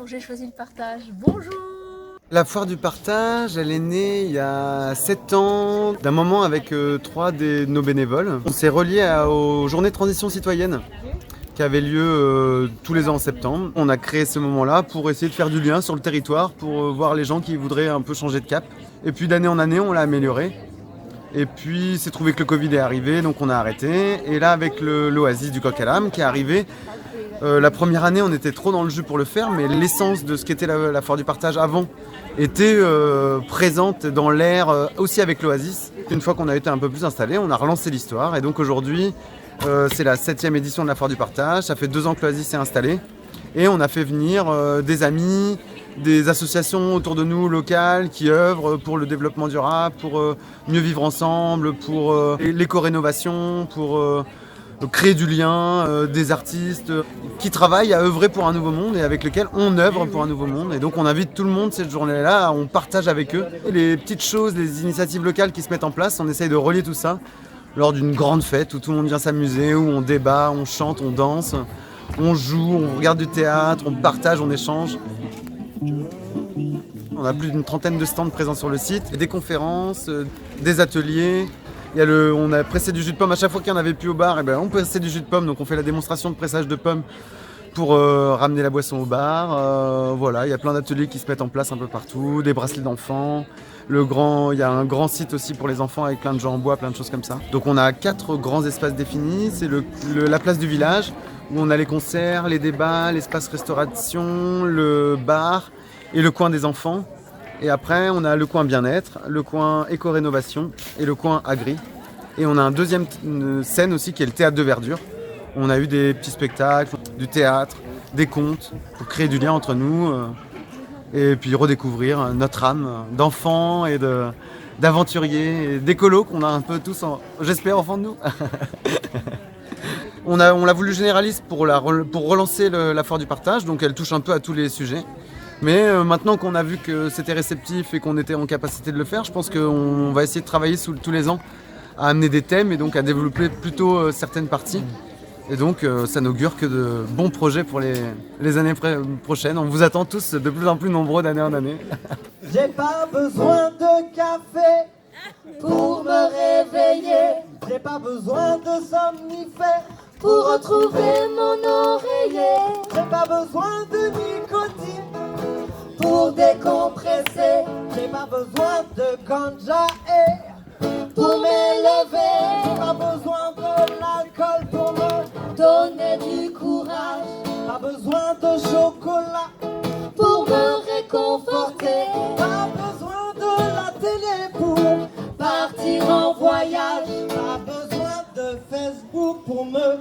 Donc j'ai choisi le partage. Bonjour! La foire du partage, elle est née il y a 7 ans d'un moment avec 3 de nos bénévoles. On s'est reliés aux journées de transition citoyenne qui avaient lieu tous les ans en septembre. On a créé ce moment-là pour essayer de faire du lien sur le territoire, pour voir les gens qui voudraient un peu changer de cap. Et puis d'année en année, on l'a amélioré. Et puis c'est trouvé que le Covid est arrivé, donc on a arrêté. Et là, avec l'Oasis du Coq à l'âme qui est arrivé, la première année, on était trop dans le jus pour le faire, mais l'essence de ce qu'était la foire du partage avant était présente dans l'air, aussi avec l'Oasis. Une fois qu'on a été un peu plus installé, on a relancé l'histoire. Et donc aujourd'hui, c'est la 7e édition de la foire du partage. Ça fait 2 ans que l'Oasis est installé. Et on a fait venir des amis, des associations autour de nous locales qui œuvrent pour le développement durable, pour mieux vivre ensemble, pour l'éco-rénovation, pour créer du lien, des artistes qui travaillent à œuvrer pour un nouveau monde et avec lesquels on œuvre pour un nouveau monde. Et donc on invite tout le monde cette journée-là, on partage avec eux les petites choses, les initiatives locales qui se mettent en place. On essaye de relier tout ça lors d'une grande fête où tout le monde vient s'amuser, où on débat, on chante, on danse, on joue, on regarde du théâtre, on partage, on échange. On a plus d'une trentaine de stands présents sur le site, des conférences, des ateliers. On a pressé du jus de pomme à chaque fois qu'il n'y en avait plus au bar, et ben on pressait du jus de pomme, donc on fait la démonstration de pressage de pommes pour ramener la boisson au bar. Voilà, il y a plein d'ateliers qui se mettent en place un peu partout, des bracelets d'enfants. Il y a un grand site aussi pour les enfants avec plein de gens en bois, plein de choses comme ça. Donc on a 4 grands espaces définis. C'est la place du village où on a les concerts, les débats, l'espace restauration, le bar et le coin des enfants. Et après, on a le coin bien-être, le coin éco-rénovation et le coin agri. Et on a un deuxième scène aussi qui est le théâtre de verdure. On a eu des petits spectacles, du théâtre, des contes pour créer du lien entre nous et puis redécouvrir notre âme d'enfants et d'aventuriers et d'écolos qu'on a un peu tous, j'espère, au fond de nous. On l'a voulu généraliste pour relancer la foire du partage, donc elle touche un peu à tous les sujets. Mais maintenant qu'on a vu que c'était réceptif et qu'on était en capacité de le faire, je pense qu'on va essayer de travailler tous les ans à amener des thèmes et donc à développer plutôt certaines parties. Et donc ça n'augure que de bons projets pour les années prochaines. On vous attend tous de plus en plus nombreux d'année en année. J'ai pas besoin de café pour me réveiller. J'ai pas besoin de somnifère Pour retrouver mon oreiller, J'ai pas besoin de nicotine pour décompresser, J'ai pas besoin de ganja et pour m'élever, J'ai pas besoin de l'alcool pour me donner du courage, Pas besoin de chocolat pour me réconforter, Pas besoin de la télé pour partir en voyage, Pas besoin de Facebook pour me